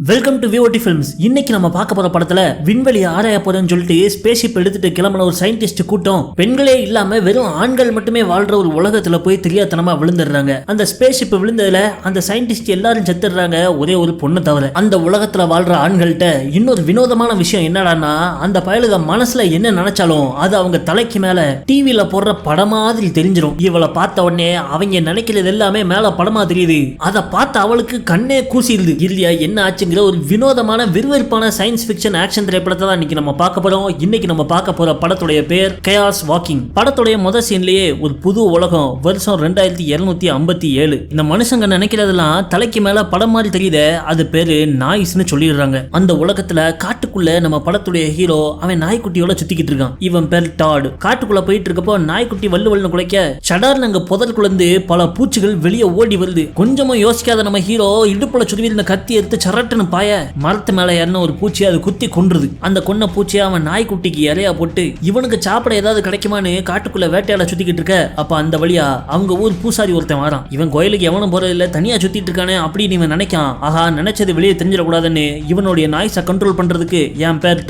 Welcome to VOD films. இன்னைக்கு நம்ம பார்க்க போற படத்துல விண்வெளி ஆராய போறேன்னு சொல்லிட்டு ஸ்பேஸ்ஷிப் எடுத்துட்டு கிளம்பின ஒரு சயின்டிஸ்ட் கூட்டம் பெண்களே இல்லாம வெறும் ஆண்கள் மட்டுமே வாழ்ற ஒரு உலகத்துல போய் தெரியாதனமா விழுந்துடுறாங்க. அந்த ஸ்பேஸ்ஷிப் விழுந்ததுல அந்த சயின்டிஸ்ட் எல்லாரும் செத்துடுறாங்க, ஒரே ஒரு பொண்ணு தவிர. அந்த உலகத்துல வாழ்ற ஆண்கள்ட்ட இன்னொரு வினோதமான விஷயம் என்னடான்னா, அந்த பயலுக மனசுல என்ன நினைச்சாலும் அது அவங்க தலைக்கு மேல டிவில போடுற படம் மாதிரி தெரிஞ்சிடும். இவளை பார்த்த உடனே அவங்க நினைக்கிறது எல்லாமே மேல படமா தெரியுது. அதை பார்த்த அவளுக்கு கண்ணே கூசிடுது. இல்லையா என்ன ஆச்சு? ஒரு வினோதமான விறுவிறுப்பான சயின்ஸ் ஃபிக்ஷன் ஆக்ஷன் திரைப்படத்தை தான் இன்னைக்கு நம்ம பார்க்க போறோம். இன்னைக்கு நம்ம பார்க்க போற படத்துடைய பேர் கயாஸ் வாக்கிங். படத்துடைய முதல் சீன்லயே ஒரு புது உலகம், வருஷம் 2257. இந்த மனுஷங்க நினைக்கிறதெல்லாம் தலைக்கு மேல படம் மாதிரி தெரியுதே, அது பேரு நாய்ஸ்னு சொல்லிடுறாங்க. அந்த உலகத்துல காட்டுக்குள்ள நம்ம படத்துடைய ஹீரோ அவன் நாய்க்குட்டியோட சுத்திக்கிட்டு இருக்கான். இவன் பேர் டாட். காட்டுக்குள்ள போயிட்டு இருக்கப்போ நாய்க்குட்டி வல்லு குலைக்க சடார்னு அங்க புதற்குள்ள இருந்து பல பூச்சிகள் வெளியே ஓடி வருது. கொஞ்சமும் யோசிக்காத நம்ம ஹீரோ இடுப்புல சுருவி இந்த கத்தி எடுத்து சரட்டுன்னு பாய மரத்து மேல ஏறின ஒரு பூச்சி அது குத்தி கொன்றுது. அந்த கொன்ன பூச்சியை அவன் நாய்க்குட்டிக்கு இறையா போட்டு இவனுக்கு சாப்பிட ஏதாவது கிடைக்குமான்னு காட்டுக்குள்ள வேட்டையாட சுத்திக்கிட்டு இருக்க. அப்ப அந்த வழியா அவங்க ஊர் பூசாரி ஒருத்தன் வரான். இவன் கோயிலுக்கு எவனும் போறதில்ல, தனியா சுத்திட்டு இருக்கானே அப்படின்னு இவன் நினைக்கான். ஆஹா, நினைச்சது வெளியே தெரிஞ்சிடக்கூடாதுன்னு இவனுடைய நாய்ஸை கண்ட்ரோல் பண்றதுக்கு என் பேர்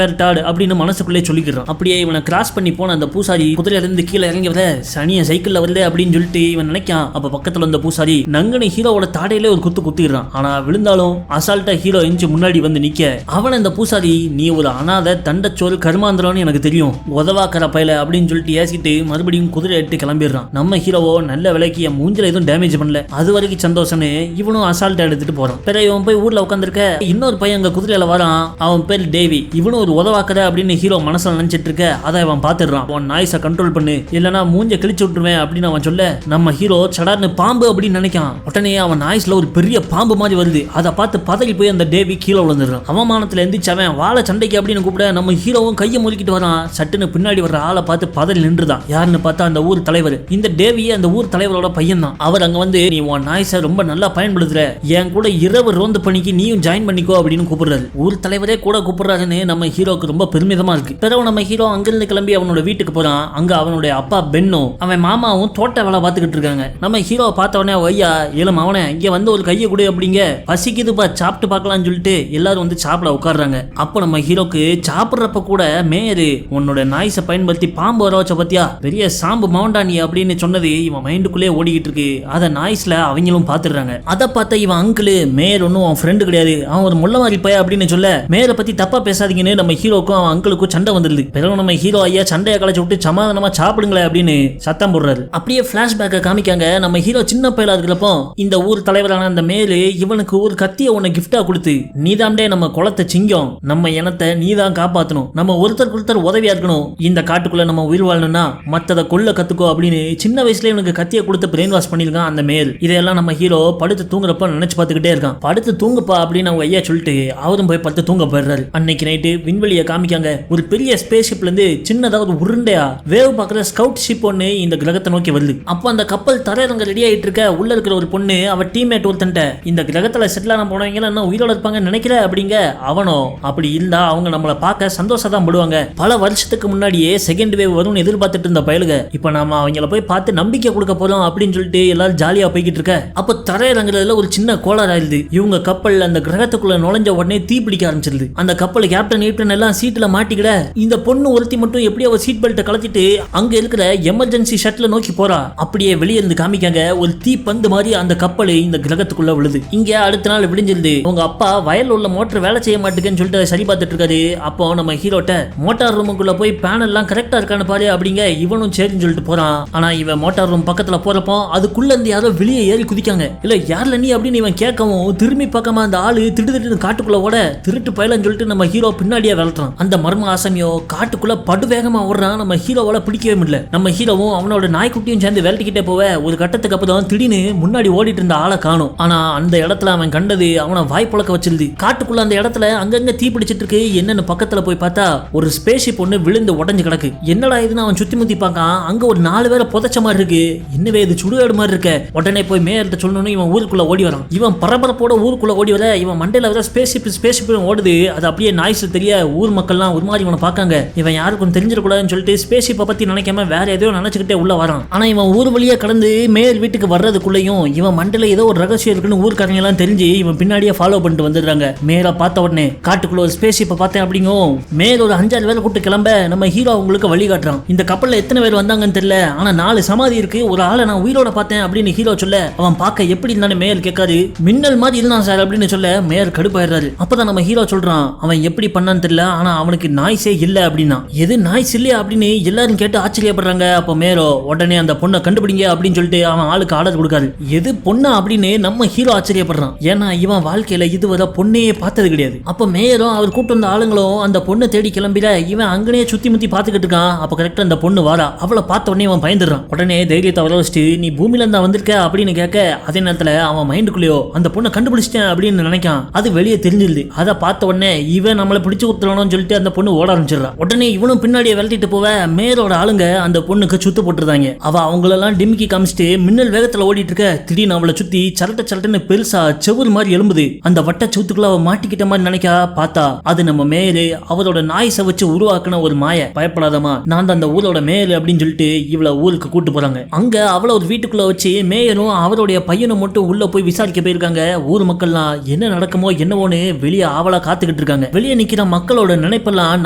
டாட் அப்படின்னு மனசுக்குள்ளே சொல்லிக்கிறான். அப்படியே இவனை கிராஸ் பண்ணி போன அந்த பூசாரி குதிரையில இருந்து கீழே இறங்கி வர சனிய சைக்கிள்ல வருது அப்படின்னு சொல்லிட்டு இவன் நினைக்கான். அப்ப பக்கத்துல வந்த பூசாரி நங்கனி ஹீரோவோட தாடையிலே ஒரு குத்து குத்திடுறான். ஆனா விழுந்தாலும் அசால்ட்டா ஹீரோ இன்ச்சு முன்னாடி வந்து நிக்க அவன் இந்த பூசாரி, நீ ஒரு அனாதை தண்டச்சோறு கருமாந்திரம்னு எனக்கு தெரியும், உதவாக்கற பையல அப்படின்னு சொல்லிட்டு ஏசிட்டு மறுபடியும் குதிரை எட்டு கிளம்பிடுறான். நம்ம ஹீரோவோ நல்ல விலைக்கு என் மூஞ்சில எதுவும் டேமேஜ் பண்ணல, அது வரைக்கும் சந்தோஷம்னு இவனும் அசால்ட்டா எடுத்துட்டு போறான். பிறகு இவன் போய் ஊர்ல உட்காந்துருக்க இன்னொரு பையன் அங்க குதிரையில வரான். அவன் பேர் டேவி. இவனும் ஒரு உதவாக்கற அப்படின்னு ஹீரோ மனசுல நினைச்சிட்டு இருக்க. அதை அவன் பாத்துடுறான். அவன் நாய்ஸை கண்ட்ரோல் பண்ணு, இல்லனா மூஞ்ச கிழிச்சு விட்டுருவேன் அப்படின்னு அவன் சொல்ல நம்ம ஹீரோ சடார்னு பாம்பு அப்படின்னு நினைக்கான். உடனே அவன் நாய்ஸ்ல ஒரு பெரிய பாம்பு மாதிரி வருது. அதை பார்த்து பதறி போய் அந்த டேவி கீழே விழுந்துடுறான். அவமானத்துல எந்திரிச்சவன் வாழை சண்டைக்கு அப்படின்னு கூப்பிட நம்ம ஹீரோவும் கையை முறுக்கிட்டு வரான். சட்டுன்னு பின்னாடி வர்ற ஆளை பார்த்து பதறி நின்றுதான். யாருன்னு பார்த்தா அந்த ஊர் தலைவர். இந்த டேவி அந்த ஊர் தலைவரோட பையன் தான். அவர் அங்க வந்து, நீ உன் நாய்ஸை ரொம்ப நல்லா பயன்படுத்துற, என் கூட இரவு ரோந்து பணிக்கு நீயும் ஜாயின் பண்ணிக்கோ அப்படின்னு கூப்பிடுறாரு. ஊர் தலைவரே கூட கூப்பிடுறாருன்னு நம்ம ஹீரோக்கு ரொம்ப பெருமிதமா இருக்கு. பிறகு நம்ம ஹீரோ அங்கிருந்து கிளம்பி அவனோட வீட்டுக்கு போறான். அங்க அவனுடைய அப்பா பென்னோ அவன் மாமாவும் தோட்ட வேலை பார்த்துக்கிட்டு இருக்காங்க. நம்ம ஹீரோவை பார்த்த உடனே, ஐயா ஏலம் அவனை இங்க வந்து ஒரு கையை கொடு அப்படிங்க, பசிக்குதுப்பா சாப்பிட்டு பார்க்கலாம்னு சொல்லிட்டு எல்லாரும் வந்து சாப்பிட உட்காடுறாங்க. அப்போ நம்ம ஹீரோக்கு சாப்பிட்றப்ப கூட மேயரு உன்னோட நாய்ஸை பயன்படுத்தி பாம்பு வர வச்ச பத்தியா, பெரிய சாம்பு மவுண்டானி அப்படின்னு சொன்னது இவன் மைண்டுக்குள்ளே ஓடிக்கிட்டு இருக்கு. அதை நாய்ஸ்ல அவங்களும் பாத்துடுறாங்க. அதை பார்த்த இவன் அங்கிள், மேயர் ஒன்னும் அவன் ஃப்ரெண்டு கிடையாது, அவன் ஒரு முள்ள மாதிரி பைய அப்படின்னு சொல்ல மேயரை பத்தி தப்பா பேசாதீங்கன்னு நம்ம ஹீரோக்கும் அவன் அங்கிளுக்கும் சண்டை வந்துருது. பிறகு நம்ம ஹீரோ ஐயா சண்டையை களைச்சு விட்டு சமாதானமா சாப்பிடுங்களே அப்படின்னு சத்தம் போடுறாரு. அப்படியே பிளாஷ்பேக்கை காமிக்காங்க. நம்ம ஹீரோ சின்ன பையலா இருக்கிறப்போ இந்த ஊர் தலைவரான அந்த மேயரு இவனுக்கு ஒரு கத்தியை ஒன்னு கிஃப்டா கொடுத்து, நீதாண்டே நம்ம குளத்தை சிங்கம், நம்ம இனத்தை நீதான் காப்பாற்றணும், நம்ம ஒருத்தர் உதவியா இருக்கணும், இந்த காட்டுக்குள்ள நம்ம உயிர் வாழணும்னா மத்ததை கொல்ல கத்துக்கோ அப்படின்னு சின்ன வயசுல இவனுக்கு கத்தியை கொடுத்து பிரெயின் வாஷ் பண்ணிருக்கான் அந்த மேல். இதையெல்லாம் நம்ம ஹீரோ படுத்து தூங்குறப்ப நினைச்சு பார்த்துக்கிட்டே இருக்கான். படுத்து தூங்குப்பா அப்படின்னு அவங்க ஐயா சொல்லிட்டு அவரும் போய் படுத்து தூங்க போயிடுறாரு. அன்னைக்கு நைட்டு விண்வெளியை காமிக்காங்க. ஒரு பெரிய ஸ்பேஸ் ஷிப்ல இருந்து சின்னதாக உருண்டையா வேவ் பார்க்குற ஸ்கவுட் ஷிப் ஒன்று இந்த கிரகத்தை நோக்கி வருது. அப்போ அந்த கப்பல் தரையிறங்க ரெடி ஆயிட்டு இருக்க. உள்ள இருக்கிற ஒரு பொண்ணு அவ டீம்மேட் ஒருத்தன்ட்ட, இந்த கிரகத்துல செட்டில் ஆன போனவங்க என்ன உயிரோட இருப்பாங்க நினைக்கிற அப்படிங்க. அவனோ, அப்படி இருந்தா அவங்க நம்மளை பார்க்க சந்தோஷம் தான் படுவாங்க, பல வருஷத்துக்கு முன்னாடியே செகண்ட் வேவ் வரும்னு எதிர்பார்த்துட்டு இருந்த பயலுக, இப்ப நாம அவங்கள போய் பார்த்து நம்பிக்கை கொடுக்க போறோம் அப்படின்னு சொல்லிட்டு எல்லாரும் ஜாலியா போய்கிட்டு இருக்க. அப்ப தரையிறங்குறதுல ஒரு சின்ன கோளாறு ஆயிடுது. இவங்க கப்பல் அந்த கிரகத்துக்குள்ள நுழைஞ்ச உடனே தீ பிடிக்க ஆரம்பிச்சிருது. அந்த கப்பல் கேப்டன் எல்லாம் சீட்ல மாட்டிக்கிட. இந்த பொண்ணு ஒருத்தி மட்டும் எப்படி அவ சீட் பெல்ட்டை கலத்திட்டு அங்க இருக்கிற எமர்ஜென்சி ஷட்ல நோக்கி போறா. அப்படியே வெளியே இருந்து காமிக்காங்க. ஒரு தீ பந்து மாதிரி அந்த கப்பல் இந்த கிரகத்துக்குள்ள விழுது. இங்க அடுத்த நாள் விடிஞ்சிருது. உங்க அப்பா வயல் உள்ள மோட்டர் வேலை செய்ய மாட்டேங்குன்னு சொல்லிட்டு சரி பார்த்துட்டு இருக்காரு. அப்போ நம்ம ஹீரோட்ட, மோட்டார் ரூமுக்குள்ள போய் பேனல் எல்லாம் கரெக்டா இருக்கான்னு பாரு அப்படிங்க. இவனும் சரின்னு சொல்லிட்டு போறான். ஆனா இவன் மோட்டார் ரூம் பக்கத்துல போறப்போ அதுக்குள்ள இருந்து யாரோ வெளியே ஏறி குதிக்காங்க. இல்ல யார்ல நீ அப்படின்னு இவன் கேட்கவும் திரும்பி பார்க்காம அந்த ஆளு திடுதிட்டு காட்டுக்குள்ள ஓட, திருட்டு பயலன்னு சொல்லிட்டு நம்ம ஹீரோ பின்னாடியே விரட்டுறான். அந்த மர்ம ஆசமியோ காட்டுக்குள்ள படு வேகமா ஓடுறான். நம்ம ஹீரோவால பிடிக்கவே முடியல. நம்ம ஹீரோவும் அவனோட நாய்க்குட்டியும் சேர்ந்து விரட்டிக்கிட்டே போவ ஒரு கட்டத்துக்கு அப்புறம் திடீர்னு முன்னாடி ஓடிட்டு இருந்த ஆளை காணும். ஆனா அந்த இடத்துல அவன் கண்டது அவனை வாய் புழக்க வச்சிருது. காட்டுக்குள்ள அந்த இடத்துல அங்கங்க தீ பிடிச்சிட்டு இருக்கு. என்னன்னு பக்கத்துல போய் பார்த்தா ஒரு ஸ்பேஸ்ஷிப் ஒண்ணு விழுந்து உடஞ்சு கிடக்கு. என்னடா இதுன்னு அவன் சுத்தி முத்தி பார்க்கான். அங்க ஒரு 4 பேரை புதைச்ச மாதிரி இருக்கு. என்னவே இது சுடுகாடு மாதிரி இருக்க. உடனே போய் மேயர்கிட்ட சொல்லணும்னு இவன் ஊருக்குள்ள ஓடி வரான். இவன் பரபரப்போட ஊருக்குள்ள ஓடி வர இவன் மண்டையில வர ஸ்பேஸ்ஷிப் ஓடுது. அது அப்படியே நாய்ஸ் தெரிய ஊர் மக்கள்லாம் ஒரு மாதிரி இவனை பார்க்காங்க. இவன் யாருக்கும் தெரிஞ்சிடக்கூடாதுன்னு சொல்லிட்டு ஸ்பேஸ்ஷிப்பை பத்தி நினைக்காம வேற ஏதோ நினைச்சுக்கிட்டே உள்ள வரான். ஆனா இவன் ஊர் வழியா கடந்து மேயர் வீட்டுக்கு வர்றதுக்குள்ளேயும் இவன் மண்டையில ஏதோ ஒரு ரகசியம் இருக்குன்னு ஊர்க்காரங்க எல்லாம் தெரிஞ்சு இவன் பின்னாடி பின்னாடியே ஃபாலோ பண்ணிட்டு வந்துடுறாங்க. மேல பார்த்த உடனே காட்டுக்குள்ள ஒரு ஸ்பேஸ் ஷிப்பை பார்த்தேன் அப்படிங்கும். மேல ஒரு 5-6 பேரை கூட்டு கிளம்ப நம்ம ஹீரோ அவங்களுக்கு வழி காட்டுறான். இந்த கப்பல்ல எத்தனை பேர் வந்தாங்கன்னு தெரியல, ஆனா 4 சமாதி இருக்கு, ஒரு ஆளை நான் உயிரோட பார்த்தேன் அப்படின்னு ஹீரோ சொல்ல, அவன் பார்க்க எப்படி இருந்தானே மேயர் கேட்காரு. மின்னல் மாதிரி இருந்தான் சார் அப்படின்னு சொல்ல மேயர் கடுப்பாயிடுறாரு. அப்பதான் நம்ம ஹீரோ சொல்றான், அவன் எப்படி பண்ணான்னு தெரியல, ஆனா அவனுக்கு நாய்ஸே இல்ல அப்படின்னா. எது நாய்ஸ் இல்லையா அப்படின்னு எல்லாரும் கேட்டு ஆச்சரியப்படுறாங்க. அப்ப மேயரோ உடனே அந்த பொண்ணை கண்டுபிடிங்க அப்படின்னு சொல்லிட்டு அவன் ஆளுக்கு ஆர்டர் கொடுக்காரு. எது பொண்ணா அப்படின்னு நம்ம ஹீரோ ஆச்சரியப்படுறான். ஏன்னா இவன் வாழ்க்கையில இதுவரை பொண்ணையே பார்த்தது கிடையாது. அப்ப மேயரும் அவர் கூட்டு வந்த ஆளுங்களும் அந்த பொண்ணை தேடி கிளம்பிட இவன் அங்கனே சுத்தி முத்தி பாத்துக்கிட்டு இருக்கான். அப்ப கரெக்டா அந்த பொண்ணு வாரா. அவளை பார்த்த உடனே அவன் பயந்துடுறான். உடனே தைரியத்தை வர வச்சுட்டு நீ பூமியில இருந்தா வந்திருக்க அப்படின்னு கேட்க, அதே நேரத்துல அவன் மைண்டுக்குள்ளேயோ அந்த பொண்ணை கண்டுபிடிச்சிட்டேன் அப்படின்னு நினைக்கான். அது வெளியே தெரிஞ்சிருது. அதை பார்த்த உடனே இவன் நம்மளை பிடிச்சு கொடுத்துடணும்னு சொல்லிட்டு அந்த பொண்ணு ஓட ஆரம்பிச்சிடறான். உடனே இவனும் பின்னாடியே விரட்டிட்டு போவ மேயரோட ஆளுங்க அந்த பொண்ணுக்கு சுத்து போட்டுருந்தாங்க. அவ அவங்களெல்லாம் டிமிக்கி காமிச்சிட்டு மின்னல் வேகத்துல ஓடிட்டு இருக்க, திடீர்னு அவளை சுத்தி சரட்டன்னு பெருசா செவுரு மாதிரி எழும்புது. அந்த வட்ட சவுத்துக்குள்ள அவ மாட்டிக்கிட்ட மாதிரி நினைக்கா, பார்த்தா அது நம்ம மேயரு அவரோட நாய்ஸை வச்சு உருவாக்குன ஒரு மாய. பயப்படாதமா, நான் தான் அந்த ஊரோட மேயர் அப்படின்னு சொல்லிட்டு இவளை ஊருக்கு கூட்டு போறாங்க. அங்க அவளை ஒரு வீட்டுக்குள்ள வச்சு மேயரும் அவருடைய பையனும் மட்டும் உள்ள போய் விசாரிக்க போயிருக்காங்க. ஊர் மக்கள்லாம் என்ன நடக்குமோ என்னவோன்னு வெளியே ஆவலா காத்துக்கிட்டு இருக்காங்க. வெளியே நிக்கிற மக்களோட நினைப்பெல்லாம்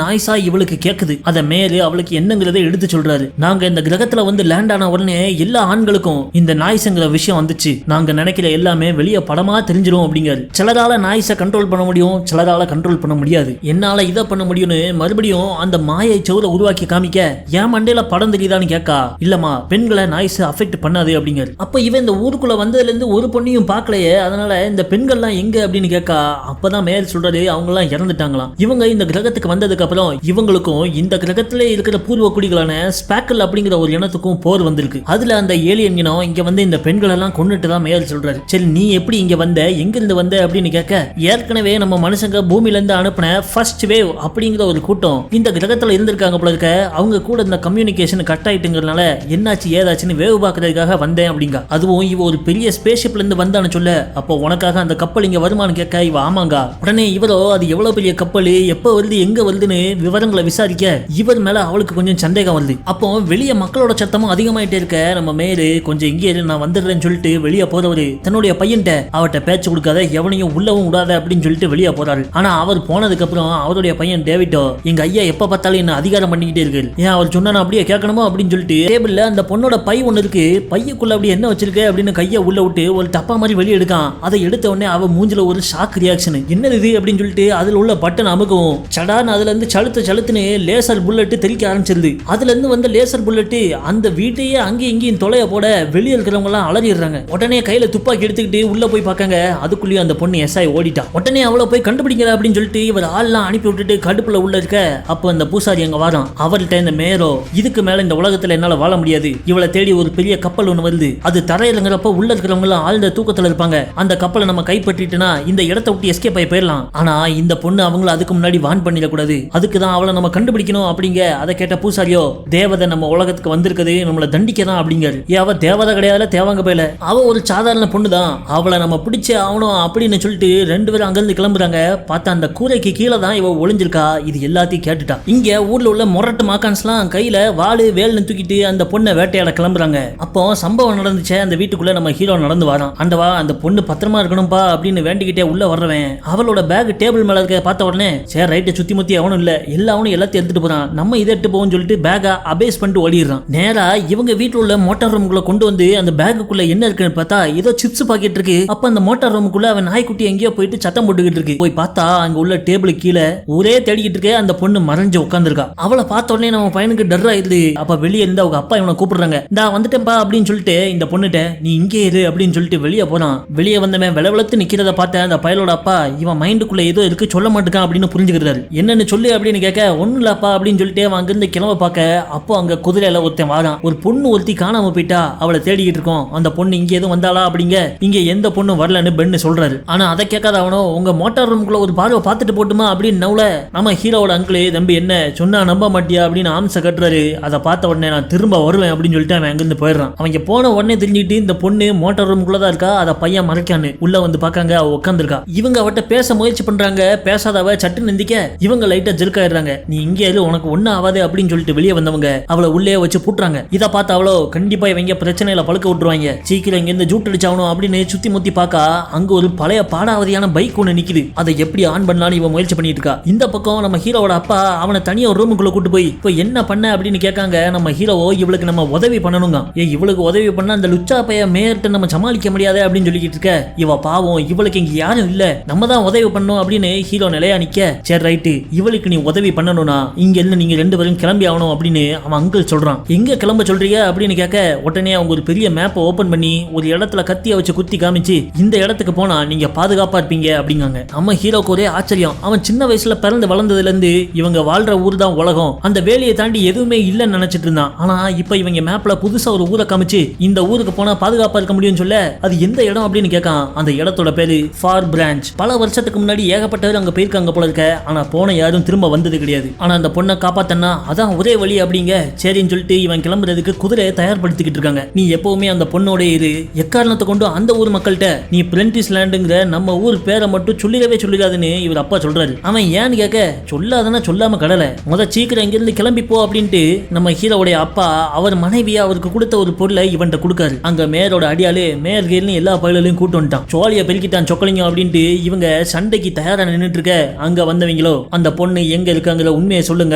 நாய்ஸா இவளுக்கு கேக்குது. அத மேயரு அவளுக்கு என்னங்கிறத எடுத்து சொல்றாரு. நாங்க இந்த கிரகத்துல வந்து லேண்ட் ஆன உடனே எல்லா ஆண்களுக்கும் இந்த நாய்ஸ்ங்கிற விஷயம் வந்துச்சு. நாங்க நினைக்கிற எல்லாமே வெளியே படமா தெரிஞ்சிடும் அப்படிங்காரு. சிலரால நாய்ஸை கண்ட்ரோல் பண்ண முடியும், சிலரால கண்ட்ரோல் பண்ண முடியாது. என்னால இதை பண்ண முடியும்னு மறுபடியும் அந்த மாயை செவுரை உருவாக்கி காமிக்க, என் மண்டையில படம் தெரியுதான்னு கேட்கா. இல்லமா, பெண்களை நாய்ஸ் அஃபெக்ட் பண்ணாது அப்படிங்காரு. அப்ப இவன் இந்த ஊருக்குள்ள வந்ததுல இருந்து ஒரு பொண்ணையும் பார்க்கலையே, அதனால இந்த பெண்கள்லாம் எங்க அப்படின்னு கேட்கா. அப்பதான் மேயர் சொல்றாரு, அவங்க எல்லாம் இறந்துட்டாங்களாம். இவங்க இந்த கிரகத்துக்கு வந்ததுக்கு அப்புறம் இவங்களுக்கும் இந்த கிரகத்திலே இருக்கிற பூர்வ குடிகளான ஸ்பாக்கல் அப்படிங்கிற ஒரு இனத்துக்கும் போர் வந்திருக்கு. அதுல அந்த ஏலியன் இனம் இங்க வந்து இந்த பெண்கள் எல்லாம் கொண்டுட்டு தான் மேயர் சொல்றாரு. சரி நீ எப்படி இங்க வந்த, எங்க இருந்து வந்த அப்படின்னு கேட்க, ஏற்கனவே நம்ம மனுஷங்க பூமியில இருந்து அனுப்பின ஃபர்ஸ்ட் வேவ் அப்படிங்கிற ஒரு கூட்டம் இந்த கிரகத்துல இருந்திருக்காங்க போல இருக்க. அவங்க கூட இந்த கம்யூனிகேஷன் கட் ஆயிட்டுங்கிறதுனால என்னாச்சு ஏதாச்சுன்னு வேவ் பார்க்கறதுக்காக வந்தேன் அப்படிங்க. அதுவும் இவ ஒரு பெரிய ஸ்பேஸ் ஷிப்ல இருந்து வந்தான்னு சொல்ல, அப்போ உனக்காக அந்த கப்பல் இங்க வருமானு கேட்க இவ ஆமாங்க. உடனே இவரோ அது எவ்வளவு பெரிய கப்பல், எப்ப வருது, எங்க வருதுன்னு விவரங்களை விசாரிக்க இவர் மேல அவளுக்கு கொஞ்சம் சந்தேகம் வருது. அப்போ வெளியே மக்களோட சத்தமும் அதிகமாயிட்டே இருக்க, நம்ம மேயரு கொஞ்சம் இங்கே நான் வந்துடுறேன்னு சொல்லிட்டு வெளியே போறவரு தன்னுடைய பையன்ட்ட அவட்ட பேச்சு கொடுக்காத, எவனையும் உள்ளவும் விடாத அப்படின்னு சொல்லிட்டு வெளியே போறாரு. ஆனா அவர் போனதுக்கு அப்புறம் அவருடைய பையன் டேவிட்டோ, எங்க ஐயா எப்ப பார்த்தாலும் என்ன அதிகாரம் பண்ணிக்கிட்டே இருக்கு, ஏன் அவர் சொன்னா அப்படியே கேட்கணுமோ அப்படின்னு சொல்லிட்டு டேபிள்ல அந்த பொண்ணோட பை ஒண்ணு இருக்கு, பையக்குள்ள அப்படி என்ன வச்சிருக்க அப்படின்னு கையை உள்ள விட்டு ஒரு டப்பா மாதிரி வெளியே எடுக்கான். அதை எடுத்த உடனே அவ மூஞ்சில ஒரு ஷாக் ரியாக்ஷன். என்னது இது அப்படின்னு சொல்லிட்டு அதுல உள்ள பட்டன் அமுகவும் சடான்னு அதுல இருந்து சழுத்துன்னு லேசர் புல்லட் தெறிக்க ஆரம்பிச்சிருது. அதுல இருந்து வந்த லேசர் புல்லட் அந்த வீட்டையே அங்கேயும் இங்கேயும் தொலைய போட வெளியே இருக்கிறவங்க எல்லாம் அலறிடுறாங்க. உடனே கையில துப்பாக்கி எடுத்துக்கிட்டு உள்ள போய் பார்க்காங்க. அதுக்குள்ளேயும் அந்த பொண்ணு எஸ்ஐ ஓடிட்டா. உடனே அவளை போய் கண்டுபிடிக்கிற அப்படின்னு சொல்லிட்டு இவர் ஆள்லாம் அனுப்பி விட்டுட்டு கடுப்புல உள்ள இருக்க, அப்போ அந்த பூசாரி அங்க வாரான். அவர்கிட்ட இந்த மேயரோ, இதுக்கு மேல இந்த உலகத்துல என்னால வாழ முடியாது, இவளை தேடி ஒரு பெரிய கப்பல் ஒண்ணு வருது, அது தரையிலங்கிறப்ப உள்ள இருக்கிறவங்க எல்லாம் ஆழ்ந்த தூக்கத்துல இருப்பாங்க, அந்த கப்பலை நம்ம கைப்பற்றிட்டுனா இந்த இடத்தை விட்டு எஸ்கேப் ஆகி போயிடலாம். ஆனா இந்த பொண்ணு அவங்கள அதுக்கு முன்னாடி வான் பண்ணிடக்கூடாது, அதுக்குதான் அவளை நம்ம கண்டுபிடிக்கணும் அப்படிங்க. அதை கேட்ட பூசாரியோ, தேவதை நம்ம உலகத்துக்கு வந்திருக்குது, நம்மளை தண்டிக்கதான் அப்படிங்காரு. அவ தேவதை கிடையாது, தேவாங்க போயில, அவ ஒரு சாதாரண பொண்ணு தான், அவளை நம்ம பிடிச்சே ஆகணும் அப்படின்னு சொல்லிட்டு 2 பேரும் அங்கிருந்து கிளம்புறாங்க. பார்த்தா அந்த கூரைக்கு கீழே தான் இவ ஒளிஞ்சிருக்கா. இது எல்லாத்தையும் கேட்டுட்டா. இங்க ஊர்ல உள்ள மொரட்டு மாக்கான்ஸ்லாம் கையில வாளு வேல்னு தூக்கிட்டு அந்த பொண்ணை வேட்டையாட கிளம்புறாங்க. அப்போ சம்பவம் நடந்துச்சே அந்த வீட்டுக்குள்ள நம்ம ஹீரோ நடந்து வரான். ஆண்டவா அந்த பொண்ணு பத்திரமா இருக்கணும்பா அப்படின்னு வேண்டிக்கிட்டே உள்ள வர்றவன் அவளோட பேக் டேபிள் மேல இருக்க பார்த்த உடனே, சரி ரைட்டை சுத்தி முத்தி அவனும் இல்ல, எல்லாவனும் எல்லாத்தையும் எடுத்துட்டு போறான், நம்ம இதை எடுத்து போவோம்னு சொல்லிட்டு பேக்கை அபேஸ் பண்ணிட்டு ஓடிடுறான். நேரா இவங்க வீட்டுல உள்ள மோட்டார் ரூமுக்குள்ள கொண்டு வந்து அந்த பேக்குக்குள்ள என்ன இருக்குன்னு பார்த்தா ஏதோ சிப்ஸ் பாக்கெட் இருக்கு. அப்ப அந்த மோட்டார் ரூமுக்குள்ள அவன் நாய்க்குட்டி எங்கேயோ போயிட்டு சத்தம் போட்டுக்கிட்டு இருக்கு. போய் பார்த்தா அங்க உள்ள டேபிள் கீழே ஒரே தேடிக்கிட்டு இருக்க அந்த பொண்ணு மறைஞ்சு உட்காந்துருக்கா. அவளை பார்த்த உடனே நம்ம பையனுக்கு டர் ஆயிடுது. அப்ப வெளியே இருந்து அவங்க அப்பா இவனை கூப்பிடுறாங்க. நான் வந்துட்டேன்பா அப்படின்னு சொல்லிட்டு இந்த பொண்ணுட்ட நீ இங்கே இரு அப்படின்னு சொல்லிட்டு வெளியே போறான். வெளியே வந்தவன் விளவளத்து நிக்கிறத பார்த்த அந்த பயலோட அப்பா, இவன் மைண்டுக்குள்ள ஏதோ இருக்கு சொல்ல மாட்டேக்கான் அப்படின்னு புரிஞ்சுக்கிறாரு. என்னன்னு சொல்லு அப்படின்னு கேட்க, ஒன்னும் இல்லப்பா அப்படின்னு சொல்லிட்டு அங்கிருந்து கிளம்ப பார்க்க, அப்போ அங்க குதிரையில ஒருத்தன் வாரான். ஒரு பொண்ணு ஒருத்தி காணாம போயிட்டா, அவளை தேடிக்கிட்டு இருக்கோம், அந்த பொண்ணு இங்க எதுவும் வந்தாளா அப்படிங்க. இங்க எந்த பொண்ணு வரலன்னு பென்னு சொல்றாரு. ஆனா அதை கேட்காத அவனோ, உங்க மோட்டார் ரூமுக்குள்ள ஒரு பார்வை பார்த்துட்டு போட்டுமா அப்படின்னு நவுல நம்ம ஹீரோவோட அங்கிள் தம்பி என்ன சொன்னா நம்ப மாட்டியா அப்படின்னு ஆம்ச கட்டுறாரு. அதை பார்த்த உடனே நான் திரும்ப வருவேன் அப்படின்னு சொல்லிட்டு அவன் அங்கிருந்து போயிடுறான். அவங்க போன உடனே தெரிஞ்சுட்டு இந்த பொண்ணு மோட்டார் ரூமுக்குள்ளதான் இருக்கா, அதை பையன் மறைக்கான்னு உள்ள வந்து பார்க்காங்க. அவ உட்காந்துருக்கா. இவங்க அவட்ட பேச முயற்சி பண்றாங்க. பேசாதவ சட்டு நிந்திக்க இவங்க லைட்டா ஜெர்க் ஆயிடுறாங்க. நீ இங்கே இரு, உனக்கு ஒன்னும் ஆகாது அப்படின்னு சொல்லிட்டு வெளியே வந்தவங்க அவளை உள்ளே வச்சு பூட்டுறாங்க. இதை பார்த்து அவளோ, கண்டிப்பா இவங்க பிரச்சனையில பழுக்க விட்டுருவாங்க, சீக்கிரம் இங்க இருந்து ஜூட் அடிச்சாகணும் அப்படின்னு சுத்தி முத்தி பார்க்கா அங்க ஒரு பழைய பாடாவதியான பைக் ஒன்று நிக்குது. அதை எப்படி ஆன் பண்ணலான்னு இவன் முயற்சி பண்ணிட்டு இருக்கா. இந்த பக்கம் நம்ம ஹீரோவோட அப்பா அவனை தனியா ஒரு ரூமுக்குள்ள கூட்டு போய் இப்போ என்ன பண்ண அப்படின்னு கேட்காங்க. நம்ம ஹீரோவோ இவளுக்கு நம்ம உதவி பண்ணணுங்க. இவளுக்கு உதவி பண்ண அந்த லுச்சா பைய மேயர்ட்ட நம்ம சமாளிக்க முடியாது அப்படின்னு சொல்லிக்கிட்டு இருக்க. இவ பாவம், இவளுக்கு இங்க யாரும் இல்ல, நம்ம தான் உதவி பண்ணணும் அப்படின்னு ஹீரோ நிலையா நிக்க. சரி ரைட்டு, இவளுக்கு நீ உதவி பண்ணணும்னா இங்க இருந்து நீங்க 2 பேரும் கிளம்பி ஆகணும் அப்படின்னு அவன் அங்கிள் சொல்றான். எங்க கிளம்ப சொல்றீங்க அப்படின்னு கேட்க உடனே அவங்க ஒரு பெரிய மேப்பை ஓபன் பண்ணி ஒரு இடத்துல கத்திய வச்சு குத்தி காமிச்சு இந்த இடத்துக்கு போனா நீங்க பாதுகாப்பா இருப்பீங்க அப்படிங்காங்க. நம்ம ஹீரோக்கு ஒரே ஆச்சரியம். அவன் சின்ன வயசுல பிறந்து வளர்ந்ததுல இருந்து இவங்க வாழ்ற ஊர் தான் உலகம், அந்த வேலையை தாண்டி எதுவுமே இல்லைன்னு நினைச்சிட்டு இருந்தான். ஆனா இப்ப இவங்க மேப்ல புதுசா ஒரு ஊரை காமிச்சு இந்த ஊருக்கு போனா பாதுகாப்பா இருக்க முடியும்னு சொல்ல அது எந்த இடம் அப்படின்னு கேட்கான். அந்த இடத்தோட பேரு ஃபார் பிரான்ச். பல வருஷத்துக்கு முன்னாடி ஏகப்பட்டவர் அங்க போயிருக்காங்க போல இருக்க. ஆனா போன யாரும் திரும்ப வந்தது கிடையாது. ஆனா அந்த பொண்ணை காப்பாத்தனா அதான் ஒரே வழி அப்படிங்க. சரின்னு சொல்லிட்டு இவன் கிளம்புறதுக்கு குதிரையை தயார்படுத்திக்கிட்டு இருக்காங்க. நீ எப்பவுமே அந்த பொண்ணோட இரு, எக்காரணத்தை கொண்டு அந்த ஊர் மக்கள்கிட்ட நீ பிரெண்டிஸ் லேண்டுங்கிற நம்ம ஊர் பேரை மட்டும் சொல்லிடவே சொல்லிடாதுன்னு இவர் அப்பா சொல்றாரு. அவன் ஏன்னு கேட்க சொல்லாதனா சொல்லாம கடலை சீக்கிரம் இங்கிருந்து கிளம்பி போ அப்படின்ட்டு நம்ம ஹீரோவுடைய அப்பா அவர் மனைவியா அவருக்கு கொடுத்த ஒரு பொருளை இவன்ட்ட கொடுக்காரு. அங்க மேயரோட அடியாளு மேயர் கேள்னு எல்லா பயிலையும் கூட்டு வந்துட்டான். சோழிய பெருக்கிட்டான் சொக்கலிங்க அப்படின்ட்டு இவங்க சண்டைக்கு தயாரா நின்றுட்டு இருக்க. அங்க வந்தவங்களோ அந்த பொண்ணு எங்க இருக்காங்கிற உண்மையை சொல்லுங்க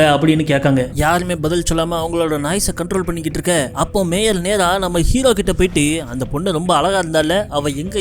அப்படின்னு கேட்காங்க. யாருமே பதில் சொல்லாம அவங்களோட நாய்ஸை கண்ட்ரோல் பண்ணிக்கிட்டு இருக்க. அப்போ மேயர் நேரா நம்ம ஹீரோ கிட்ட போயிட்டு அந்த பொண்ணு ரொம்ப அழகா இருந்தால அவ எங்க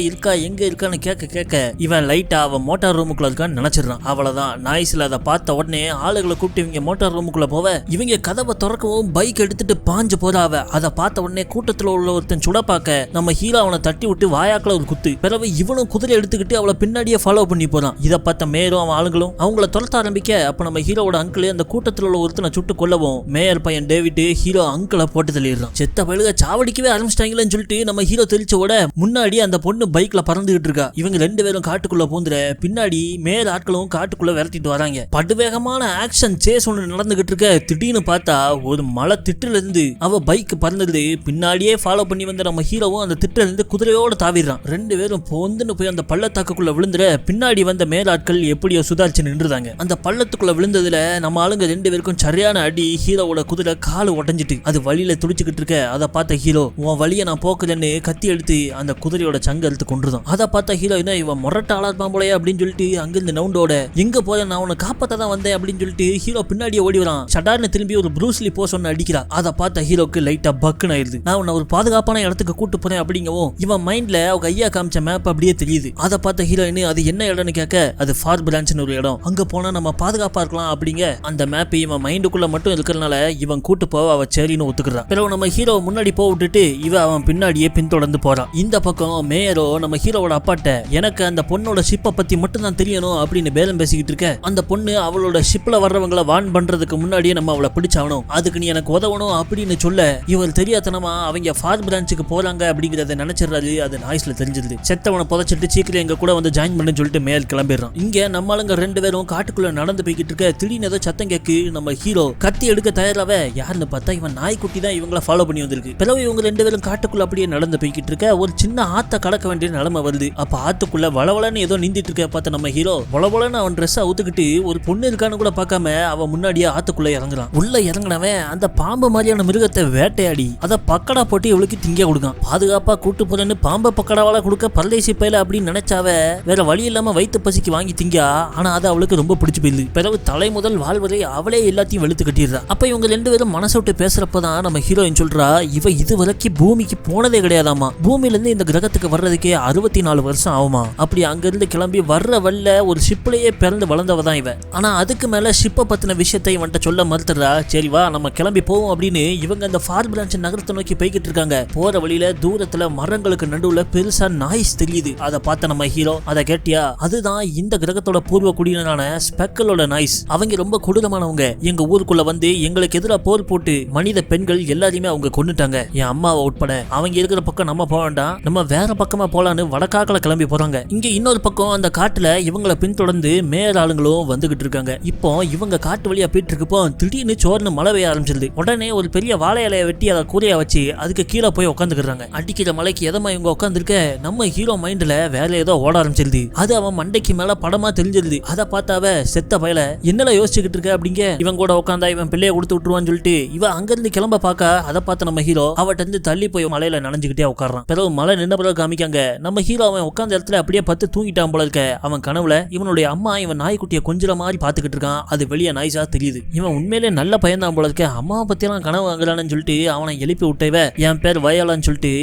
இருக்கான்னு கேட்க இவன் லைட்டா அவ மோட்டார் ரூமுக்குள்ள இருக்கான்னு நினைச்சிடறான். அவ்வளவுதான், நாய்ஸ்ல அதை பார்த்த உடனே ஆளுகளை கூப்பிட்டு இவங்க மோட்டார் ரூமுக்குள்ள போவ இவங்க கதவை திறக்கவும் பைக் எடுத்துட்டு பாஞ்சு போறாவ. அதை பார்த்த உடனே கூட்டத்துல உள்ள ஒருத்தன் சுட பார்க்க நம்ம ஹீரோ அவனை தட்டி விட்டு வாயாக்குல ஒரு குத்து. பிறகு இவனும் குதிரை எடுத்துக்கிட்டு அவளை பின்னாடியே ஃபாலோ பண்ணி போறான். இதை பார்த்த மேயரும் அவன் ஆளுங்களும் அவங்கள துரத்த ஆரம்பிக்க அப்ப நம்ம ஹீரோவோட அங்கிள் அந்த கூட்டத்தில் உள்ள ஒருத்தனை சுட்டு கொல்லவும் மேயர் பையன் டேவிட் ஹீரோ அங்கிளை போட்டு தள்ளிடுறான். செத்த பழுக சாவடிக்கவே ஆரம்பிச்சிட்டாங்களேன்னு சொல்லிட்டு நம்ம ஹீரோ தெரிச்சோட முன்னாடி அந்த பொண்ணு பைக்ல பறந்துகிட்டு இருக்கா. இவங்க 2 பேரும் காட்டுக்குள்ள பூந்துற பின்னாடி மேயர் ஆட்களும் காட்டுக்குள்ள விரட்டிட்டு வராங்க. படுவேகமான ஆக்ஷன் சேஸ் ஒன்று நடந்துகிட்டு இருக்க. திடீர்னு பார்த்தா ஒரு மலை திட்டுல இருந்து அவ பைக் பறந்தது. பின்னாடியே ஃபாலோ பண்ணி வந்த நம்ம ஹீரோவும் அந்த திட்டுல இருந்து குதிரையோட தாவிடுறான். 2 பேரும் பொந்துன்னு போய் அந்த பள்ளத்தாக்குள்ள விழுந்துற பின்னாடி வந்த மேலாட்கள் எப்படியோ சுதாரிச்சு நின்றுதாங்க. அந்த பள்ளத்துக்குள்ள விழுந்ததுல நம்ம ஆளுங்க 2 பேருக்கும் சரியான அடி. ஹீரோவோட குதிரை காலு உடஞ்சிட்டு அது வழியில துடிச்சுக்கிட்டு இருக்க. அதை பார்த்த ஹீரோ உன் வழியை நான் போக்குறேன்னு கத்தி எடுத்து அந்த குதிரையோட சங்க எடுத்து கொண்டுதான். அதை பார்த்த ஹீரோ என்ன இவன் முரட்ட ஆளா இருப்பான் போலயே அப்படின்னு சொல்லிட்டு அங்கிருந்து நவுண்டோட எங்க போய் நான் உன்னை காப்பாத்த தான் வந்தேன் அப்படின்னு சொல்லிட்டு ஹீரோ பின்னாடியே ஓடி வரான். சடார்னு திரும்பி ஒரு ப்ரூஸ்லி போஸ் ஒன்னு அடிக்கிறா. அதை பார்த்த ஹீரோக்கு லைட்டா பக்குன்னு ஆயிருது. நான் உன்னை ஒரு பாதுகாப்பான இடத்துக்கு கூட்டு போறேன் அப்படிங்கவும் இவன் மைண்ட்ல அவங்க ஐயா காமிச்ச மேப் அப்படியே தெரியுது. அதை பார்த்த ஹீரோயின் அது என்ன இடம்னு கேட்க அது ஃபார் பிரான்ச்னு ஒரு இடம், அங்க போனா நம்ம பாதுகாப்பா இருக்கலாம் அப்படிங்க. அந்த மேப் இவன் மைண்டுக்குள்ள மட்டும் இருக்கிறதுனால இவன் கூட்டு போவ அவ சரின்னு ஒத்துக்கிறான். பிறகு நம்ம ஹீரோ முன்னாடி போக விட்டுட்டு இவன் அவன் பின்னாடியே பின்தொடர்ந்து போறான். இந்த பக்கம் மேயரோ நம்ம ஹீரோவோட அப்பாட்ட எனக்கு அந்த பொண்ணோட ஷிப்பை பத்தி மட்டும் தான் தெரியணும் அப்படின்னு பேரம் பேசிக்கிட்டு இருக்க. அந்த பொண்ணு அவளோட ஷிப்ல வர்றவங்களை வான் பண்றதுக்கு முன்னாடியே நம்ம அவளை பிடிச்சாகணும், அதுக்கு நீ எனக்கு உதவணும் அப்படின்னு சொல்ல இவர் தெரியாதனமா அவங்க ஃபார் பிரான்ச்சுக்கு போறாங்க அப்படிங்கறத நினைச்சிடறாரு. அது நாய்ஸ்ல தெரிஞ்சிருது. செத்தவனை புதைச்சிட்டு சீக்கிரம் எங்க கூட வந்து ஜாயின் பண்ணு சொல்லிட்டு மேல் கிளம்பிடுறான். இங்க நம்ம ஆளுங்க 2 பேரும் காட்டுக்குள்ள நடந்து போய்கிட்டு இருக்க. திடீர்னு ஏதோ சத்தம் கேக்கு. நம்ம ஹீரோ கத்தி எடுக்க தயாராவ யாருன்னு பார்த்தா இவன் நாய்க்குட்டி தான் இவங்களை ஃபாலோ பண்ணி வந்திருக்கு. பிறகு இவங்க 2 பேரும் காட்டுக்குள்ள அப்படியே நடந்து போய்கிட்டு இருக்க. ஒரு சின்ன ஆத்த கடக்க வேண்டிய நிலைமை வருது. அப்ப ஆத்துக்குள்ள வளவளன்னு ஏதோ நீந்திட்டு இருக்க பார்த்த நம்ம ஹீரோ வளவளன்னு அவன் ட்ரெஸ் அவுத்துக்கிட்டு ஒரு பொண்ணு இருக்கான்னு கூட பார்க்காம அவன் முன்னாடியே ஆத்துக்குள்ள இறங்குறான். உள்ள இறங்கினவன் அந்த பாம்பு மாதிரியான மிருகத்தை வேட்டையாடி அதை பக்கடா போட்டு இவளுக்கு திங்க கொடுக்கான். பாதுகாப்பா கூட்டு போறேன்னு பாம்பை பக்கடாவால கொடுக்க பரதேசி பையில அப்படின்னு நினைச்சாவ வேற வழி இல்லாம வயிற்று பசிக்கு வாங்கி திங்கா. ஆனா அது அவளுக்கு ரொம்ப பிடிச்சு போயிடுது. பிறகு தலை முதல் வாழ்வரை அவளே எல்லாத்தையும் வெளுத்து கட்டிடுறா. அப்ப இவங்க 2 பேரும் மனசை விட்டு பேசுறப்பதான் நம்ம ஹீரோயின் சொல்றா இவ இதுவரைக்கும் பூமிக்கு போனதே கிடையாதாமா. பூமியில இருந்து இந்த கிரகத்துக்கு வர்றதுக்கே 64 வருஷம் ஆகுமா. அப்படி அங்க இருந்து கிளம்பி வர்ற வல்ல ஒரு ஷிப்லயே பிறந்து வளர்ந்தவ தான் இவன். ஆனா அதுக்கு மேல ஷிப்பை பத்தின விஷயத்தை இவன்ட்ட சொல்ல மறுத்துறா. சரி வா நம்ம கிளம்பி போவோம் அப்படின்னு இவங்க அந்த ஃபார் பிரான்ச் நகரத்தை நோக்கி போய்கிட்டு இருக்காங்க. போற வழியில தூரத்துல மரங்களுக்கு நடுவுல பெருசா நாய்ஸ் தெரியுது. அதை பார்த்த நம்ம ஹீரோ அதை கேட்டியா அதுதான் இந்த கிரகத்தோட பூர்வ குடியினரான ஸ்பெக்கலோட நாய்ஸ். அவங்க ரொம்ப கொடூரமானவங்க. எங்க ஊருக்குள்ள வந்து எங்களுக்கு எதிராக போர் போட்டு மனித பெண்கள் எல்லாரையுமே அவங்க கொன்னுட்டாங்க, என் அம்மாவை உட்பட. அவங்க இருக்கிற பக்கம் நம்ம போக வேண்டாம், நம்ம வேற பக்கமா போலான்னு வடக்காக்கல கிளம்பி போறாங்க. இங்க இன்னொரு பக்கம் அந்த காட்டுல இவங்களை பின்தொடர்ந்து மேயர் ஆளுங்களும் வந்துகிட்டு இருக்காங்க. இப்போ இவங்க காட்டு வழியா போயிட்டு இருக்கப்போ திடீர்னு சோர்னு மழை பெய்ய ஆரம்பிச்சிருது. உடனே ஒரு பெரிய வாழை இலையை வெட்டி அதை கூரையா வச்சு அதுக்கு கீழே போய் உட்காந்துக்கிறாங்க. அடிக்கிற மலைக்கு எதமா இவங்க உட்காந்துருக்க நம்ம ஹீரோ மைண்ட்ல வேற ஏதோ ஓட ஆரம்பிச்சிருது. அது அவன் மண்டைக்கு மேல படமா தெரிஞ்சிருது. அதை பார்த்தாவ செத்த பயல என்னல யோசிச்சுக்கிட்டு இருக்க அப்படிங்க. இவன் கூட உட்காந்தா இவன் பிள்ளைய கொடுத்து விட்டுருவான்னு சொல்லிட்டு இவன் அங்கிருந்து கிளம்ப பார்க்க அதை பார்த்த நம்ம ஹீரோ அவட்ட இருந்து தள்ளி போய் மலையில நனைஞ்சுக்கிட்டே உட்காரான். பிறகு மழை நின்ன பிறகு காமிக்காங்க நம்ம ஹீரோ அவன் உட்காந்து உட்கார்ந்த இடத்துல அப்படியே பத்து தூங்கிட்டான் போல இருக்க. அவன் கனவுல இவனுடைய அம்மா இவன் நாய்க்குட்டியை கொஞ்சம் மாதிரி பாத்துக்கிட்டு இருக்கான். அது வெளியே நாய்ஸா தெரியுது. இவன் உண்மையிலே நல்ல பையன்தான் போல இருக்க. அம்மாவை பத்தி எல்லாம் கனவு வாங்கலான்னு சொல்லிட்டு அவனை எழுப்பி விட்டவ என் பேர் வயலான்னு சொல்லிட்டு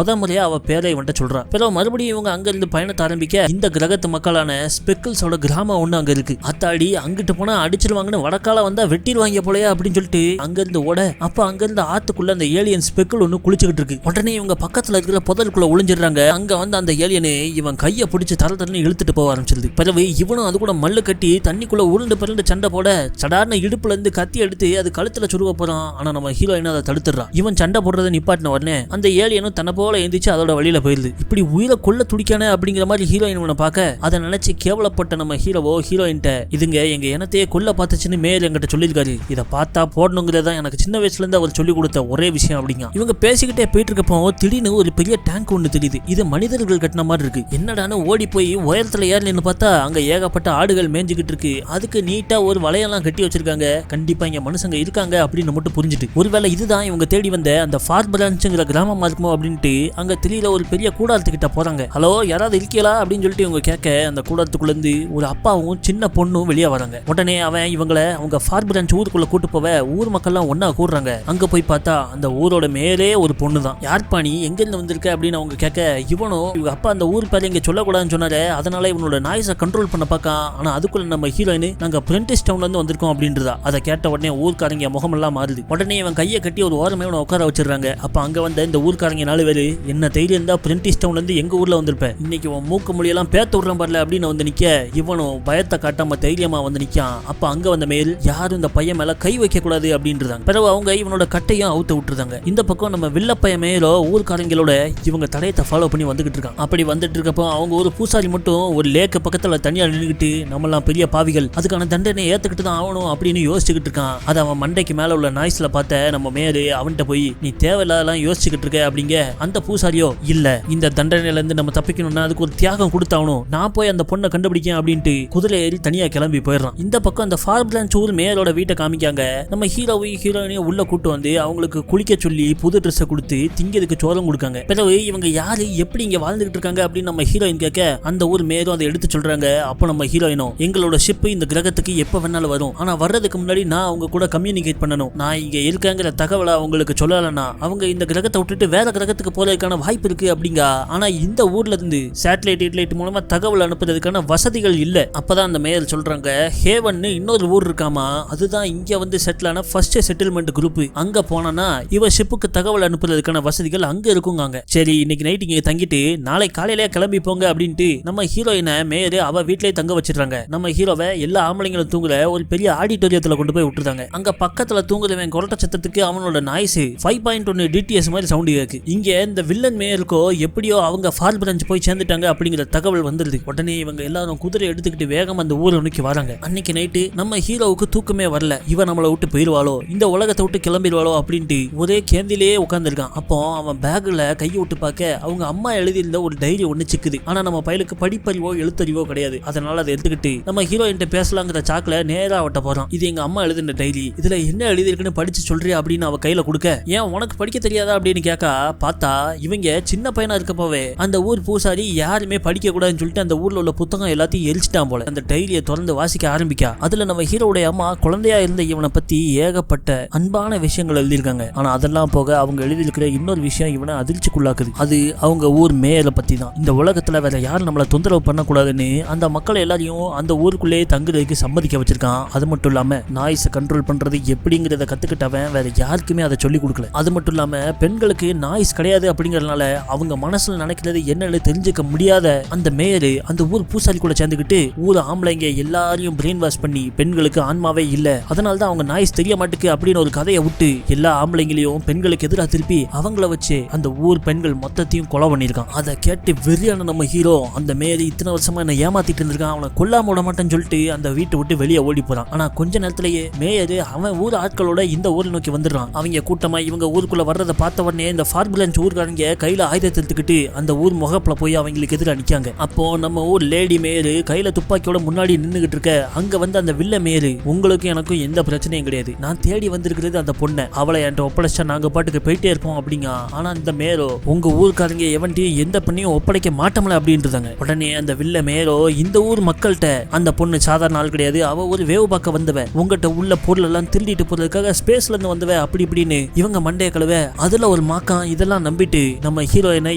முறையா அவ பேரை இவன்ட்ட சொல்றான். பிறகு மறுபடியும் இவங்க அங்க இருந்து பயணத்தை ஆரம்பிக்க இந்த கிரகத்து மக்களான ஸ்பெக்கிள்ஸோட கிராமம் ஒண்ணு அங்க இருக்கு. அத்தாடி அங்கிட்டு போனா அடிச்சிருவாங்கன்னு வடக்கால வந்தா வெட்டிடுவாங்க போலயா அப்படின்னு சொல்லிட்டு அங்க இருந்து ஓட அப்ப அங்க இருந்து ஆத்துக்குள்ள அந்த ஏலியன் ஸ்பெக்கிள் ஒண்ணு குளிச்சுக்கிட்டு இருக்கு. உடனே இவங்க பக்கத்துல இருக்கிற புதருக்குள்ள ஒளிஞ்சிடுறாங்க. அங்க வந்து அந்த ஏலியனு இவன் கையை பிடிச்சு தரன்னு இழுத்துட்டு போக ஆரம்பிச்சிருது. பிறகு இவனும் அது கூட மல்லு கட்டி தண்ணிக்குள்ள உருண்டு பிறண்டு சண்டை போட சடார்னு இடுப்புல இருந்து கத்தி எடுத்து அது கழுத்துல சுருவ போறான். ஆனா நம்ம ஹீரோயின் அதை தடுத்துறான். இவன் சண்டை போடுறதை நிப்பாட்டின உடனே அந்த ஏலியனும் தன்னை போல எந்திரிச்சு அதோட வழியில போயிருது. இப்படி உயிரை கொல்ல துடிக்கானே அப்படிங்கிற மாதிரி ஹீரோயின் இவனை பார்க்க அதை நினைச்சு கேவலப்பட்ட நம்ம ஹீரோவோ ஹீரோயின்ட்ட இதுங்க எங்க இனத்தையே கொல்ல பார்த்துச்சுன்னு மேல் என்கிட்ட சொல்லியிருக்காரு. இதை பார்த்தா போடணுங்கிறதா எனக்கு சின்ன வயசுல இருந்து அவர் சொல்லி கொடுத்த ஒரே விஷயம் அப்படிங்க. இவங்க பேசிக்கிட்டே போயிட்டு இருக்கப்போ திடீர்னு ஒரு பெரிய டேங்க் ஒண்ணு தெரியுது. இது மனிதர்கள் கட்டின மாதிரி இருக்கு. என்னடான்னு ஓடி போய் உயரத்துல ஏறலன்னு பார்த்தா அங்க ஏகப்பட்ட ஆடுகள் மேய்ஞ்சுக்கிட்டு இருக்கு. அதுக்கு நீட்டா ஒரு வளையெல்லாம் கட்டி வச்சிருக்காங்க. கண்டிப்பா இங்க மனுஷங்க இருக்காங்க அப்படின்னு மட்டும் புரிஞ்சுட்டு ஒருவேளை இதுதான் இவங்க தேடி வந்த அந்த ஃபார்பரான்ஸ்ங்கிற கிராமமா இருக்குமோ அப்படின்ட்டு அங்க தெரியல ஒரு பெரிய கூடாரத்துக்கிட்ட போறாங்க. ஹலோ யாராவது இருக்கீங்களா அப்படின்னு சொல்லிட்டு இவங்க கேட்க அந்த கூடாரத்துக்குள்ள இருந்து ஒரு அப்பாவும் சின்ன பொண்ணும் வெளியே வராங்க. உடனே அவன் இவங்களை அவங்க ஃபார்பரான்ஸ் ஊருக்குள்ள கூட்டு போவ ஊர் மக்கள்லாம் ஒன்னா கூடுறாங்க. அங்க போய் பார்த்தா அந்த ஊரோட மேலே ஒரு பொண்ணு தான். யார் பாணி எங்க இருந்து வந்திருக்க அப்படின்னு அவங்க கேட்க இவனும் இவங்க அப்பா அந்த ஊர் பேர் இங்க சொல்லக்கூடாதுன்னு சொன்னாரு. அதனால இவனோட நாய்ஸை கண்ட்ரோல் பண்ண பார்க்கான். ஆனா அதுக்குள்ள நம்ம ஹீரோயின் நாங்க பிரெண்டிஸ் டவுன்ல இருந்து வந்திருக்கோம் அப்படின்றதா. அதை கேட்ட உடனே ஊர்க்காரங்க முகமெல்லாம் மாறுது. உடனே இவன் கையை கட்டி ஒரு ஓரமே உட்கார வச்சிடறாங்க. அப்ப அங்க வந்த இந்த ஊர்க்காரங்க 4 பேரு என்ன தைரியம் இருந்தா பிரெண்டிஸ் டவுன்ல இருந்து எங்க ஊர்ல வந்திருப்ப இன்னைக்கு உன் மூக்கு மொழியெல்லாம் பேத்த விடுறேன் பாருல அப்படின்னு வந்து நிக்க இவனும் பயத்தை காட்டாம தைரியமா வந்து நிக்கான். அப்ப அங்க வந்த மேல் யாரும் இந்த பையன் மேல கை வைக்க கூடாது அப்படின்றாங்க. பிறகு அவங்க இவனோட கட்டையும் அவுத்து விட்டுருந்தாங்க. இந்த பக்கம் நம்ம வில்லப்பைய மேலோ ஊர்க்காரங்களோட இவங்க தடயத்தை ஃபாலோ பண்ணி வந்துகிட்டு இருக்கான். அப்படி வந்துட்டு இருக்கப்போ அவங்க ஒரு பூசாரி மட்டும் ஒரு லேக்கு பக்கத்துல தனியா நின்றுகிட்டு நம்மளாம் பெரிய பாவிகள் அதுக்கான தண்டனை ஏத்துக்கிட்டு தான் ஆகணும் அப்படின்னு யோசிச்சுக்கிட்டு இருக்கான். அதை அவன் மண்டைக்கு மேல உள்ள நாய்ஸ்ல பார்த்த நம்ம மேரு அவன்கிட்ட போய் நீ தேவையில்லாதெல்லாம் யோசிச்சுக்கிட்டு இருக்க அப்படிங்க. அந்த பூசாரியோ இல்ல இந்த தண்டனையில இருந்து நம்ம தப்பிக்கணும்னா அதுக்கு ஒரு தியாகம் கொடுத்தாகணும். நான் போய் அந்த பொண்ணை கண்டுபிடிக்கேன் அப்படின்ட்டு குதிரை ஏறி தனியா கிளம்பி போயிடுறான். இந்த பக்கம் அந்த ஃபார்பிரான்ஸ் ஊர் மேலோட வீட்டை காமிக்காங்க. நம்ம ஹீரோவையும் ஹீரோயினையும் உள்ள கூட்டு வந்து அவங்களுக்கு குளிக்க சொல்லி புது ட்ரெஸ்ஸை கொடுத்து திங்கிறதுக்கு சோளம் கொடுக்காங்க. பிறகு இவங்க யாரு எப்படி இங்க வாழ்ந்துகிட்டு இருக்காங்க அப்படின்னு நம்ம ஹீரோயின் கேட்க அந்த ஊர் மேலும் அதை எடுத்து சொல்றாங்க. அப்போ நம்ம ஹீரோயினும் எங்களோட ஷிப் இந்த கிரகத்துக்கு எப்ப வேணாலும் வரும். ஆனா வர்றதுக்கு முன்னாடி நான் அவங்க கூட கம்யூனிகேட் பண்ணணும். நான் இங்க இருக்கேங்கிற தகவலை அவங்களுக்கு சொல்லலன்னா அவங்க இந்த கிரகத்தை விட்டுட்டு வேற கிரகத்துக்கு போறதுக்கான வாய்ப்பு இருக்கு அப்படிங்க. ஆனா இந்த ஊர்ல இருந்து சேட்டலைட் மூலமா தகவல் அனுப்புறதுக்கான வசதிகள் இல்ல. அப்பதான் அந்த மேயர் சொல்றாங்க ஹேவன் இன்னொரு ஊர் இருக்காமா அதுதான் இங்க வந்து செட்டில் ஆன ஃபர்ஸ்ட் செட்டில்மெண்ட் குரூப். அங்க போனா இவ ஷிப்புக்கு தகவல் அனுப்புறதுக்கான வசதிகள் அங்க இருக்குங்க. சரி இன்னைக்கு நைட் இங்க தங்கிட்டு நாளை காலையில கிளம்பி போங்க அப்படின்ட்டு நம்ம ஹீரோயினை மேயர் அவ வீட்லயே தங்க வச்சிருக்காங்க. நம்ம ஹீரோவை எல்லா ஆம்பளைங்களும் தூங்குற ஒரு பெரிய ஆடிட்டோரியத்துல கொண்டு போய் விட்டுருந்தாங்க. அங்க பக்கத்துல தூங்குறவன் கொரட்ட சத்தத்துக்கு அவனோட நாய்ஸ் 5.1 DTS மாதிரி சவுண்ட் இருக்கு. இங்க இந்த வில்லன் மேயருக்கோ எப்படியோ அவங்க ஃபார்பரான்ஸ் போய் சேர்ந்துட்டாங்க அப்படிங்கிற தகவல் வந்துருது. உடனே இவங்க எல்லாரும் குதிரை எடுத்துக்கிட்டு வேகம் அந்த ஊரை நோக்கி வராங்க. அன்னைக்கு நைட்டு நம்ம ஹீரோவுக்கு தூக்கமே வரல. இவன் நம்மளை விட்டு போயிருவாளோ இந்த உலகத்தை விட்டு கிளம்பிடுவாளோ அப்படின்ட்டு ஒரே கேந்திலேயே உட்காந்துருக்கான். அப்போ அவன் பேக்ல கையை விட்டு பார்க்க அவங்க அம்மா எழுதியிருந்த ஒரு டைரி ஒண்ணு சிக்குது. ஆனா நம்ம பையலுக்கு படிப்பறிவோ எழுத்தறிவோ கிடையாது. அதனால அதை எடுத்துக்கிட்டு நம்ம ஹீரோயின்ட்ட பேசலாங்கிற சாக்குல நேரா அவட்ட போறான். இது எங்க அம்மா எழுதின டைரி, இதுல என்ன எழுதிருக்குன்னு படிச்சு சொல்றியா அப்படின்னு அவ கையில கொடுக்க ஏன் உனக்கு படிக்க தெரியாதா அப்படின்னு கேட்கா பார்த்தா இவங்க சின்ன பையனா இருக்கப்பவே அந்த ஊர் பூசாரி யாருமே படிக்க கூடாதுன்னு சொல்லிட்டு அந்த ஊர்ல உள்ள புத்தகம் எல்லாத்தையும் எரிச்சிட்டான் போல. அந்த டைரியை திறந்து வாசிக்க ஆரம்பிக்கா. அதுல நம்ம ஹீரோடைய அம்மா குழந்தையா இருந்த இவனை பத்தி ஏகப்பட்ட அன்பான விஷயங்கள் எழுதியிருக்காங்க. ஆனா அதெல்லாம் போக அவங்க எழுதியிருக்கிற இன்னொரு விஷயம் இவனை அதிர்ச்சிக்குள்ளாக்குது. அது அவங்க ஊர் மேயரை பத்தி தான். இந்த உலகத்துல வேற யாரும் நம்மளை தொந்தரவு பண்ணக்கூடாதுன்னு அந்த மக்களை எல்லாரையும் அந்த ஊருக்குள்ளேயே தங்குறதுக்கு சம்மதிக்க வச்சிருக்கான். அது மட்டும் இல்லாம நாய்ஸை கண்ட்ரோல் பண்றது எப்படிங்கிறத கத்துக்கிட்டவன் வேற யாருக்குமே அதை சொல்லி கொடுக்கல. அது மட்டும் இல்லாம பெண்களுக்கு நாய்ஸ் கிடையாது அப்படிங்கறதுனால அவங்க மனசுல நினைக்கிறது என்னன்னு தெரிஞ்சுக்க முடியாத அந்த மேயரு அந்த ஊர் பூசாரி கூட சேர்ந்துக்கிட்டு ஊர் ஆம்பளைங்க எல்லாரையும் பிரெயின் வாஷ் பண்ணி பெண்களுக்கு ஆன்மாவே இல்ல அதனாலதான் அவங்க நாய்ஸ் தெரிய மாட்டுக்கு அப்படின்னு ஒரு கதையை விட்டு எல்லா ஆம்பளைங்களையும் பெண்களுக்கு எதிராக திருப்பி அவங்கள வச்சு அந்த ஊர் பெண்கள் மொத்தத்தையும் கொலை பண்ணிருக்கான். அதை கேட்டு வெறியான நம்ம ஹீரோ அந்த மேயர் இத்தனை வருஷமா என்ன ஏமாத்திட்டு இருந்திருக்கான் அவனை கொல்லாம விட மாட்டேன்னு சொல்லிட்டு அந்த வீட்டை விட்டு வெளியே ஓடி போறான். ஆனா கொஞ்ச நேரத்திலேயே மேயர் அவன் ஊர் ஆட்களோட இந்த ஊரை நோக்கி வந்துடுறான். அவங்க கூட்டமா இவங்க ஊருக்குள்ள வர்றதை பார்த்த உடனே இந்த ஃபார்புலன்ஸ் ஊர்காரங்க கையில ஆயுதத்தை எடுத்துக்கிட்டு அந்த ஊர் முகப்புல போய் அவங்களுக்கு எதிராக நிக்காங்க. அப்போ நம்ம ஊர் லேடி மேயரு கையில துப்பாக்கியோட முன்னாடி நின்னுகிட்டு இருக்க அங்க வந்து அந்த வில்ல மேயரு உங்களுக்கு எனக்கும் எந்த பிரச்சனையும் கிடையாது. நான் தேடி வந்திருக்கிறது அந்த பொண்ணை அவளை என்கிட்ட ஒப்படைச்சா நாங்க பாட்டுக்கு போயிட்டே இருப்போம் அப்படிங்க. ஆனா இந்த மேயரோ உங்க ஊருக்காரங்க எவன்ட்டையும் எந்த பண்ணியும் ஒப்படைக்க மாட்டேன் காட்டமல அப்படின்றாங்க. உடனே அந்த வில்ல மேலோ இந்த ஊர் மக்கள்கிட்ட அந்த பொண்ணு சாதாரண ஆள் கிடையாது, அவ ஒரு வேவு பார்க்க வந்தவ, உங்ககிட்ட உள்ள பொருள் எல்லாம் திருடிட்டு போறதுக்காக ஸ்பேஸ்ல இருந்து வந்தவ அப்படி இப்படின்னு இவங்க மண்டைய கழுவ அதுல ஒரு மாக்கம் இதெல்லாம் நம்பிட்டு நம்ம ஹீரோயினை